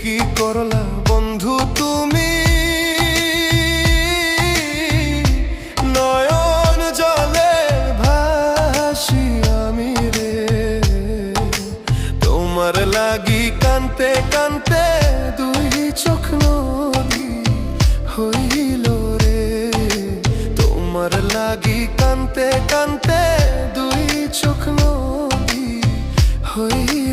কি করলা বন্ধু তুমি, নয়ন জলে ভাসি আমি রে। তোমার লাগি কানতে কানতে দুই চোখ নদী হইল রে। তোমার লাগি কানতে কানতে দুই চোখ নদী হইল।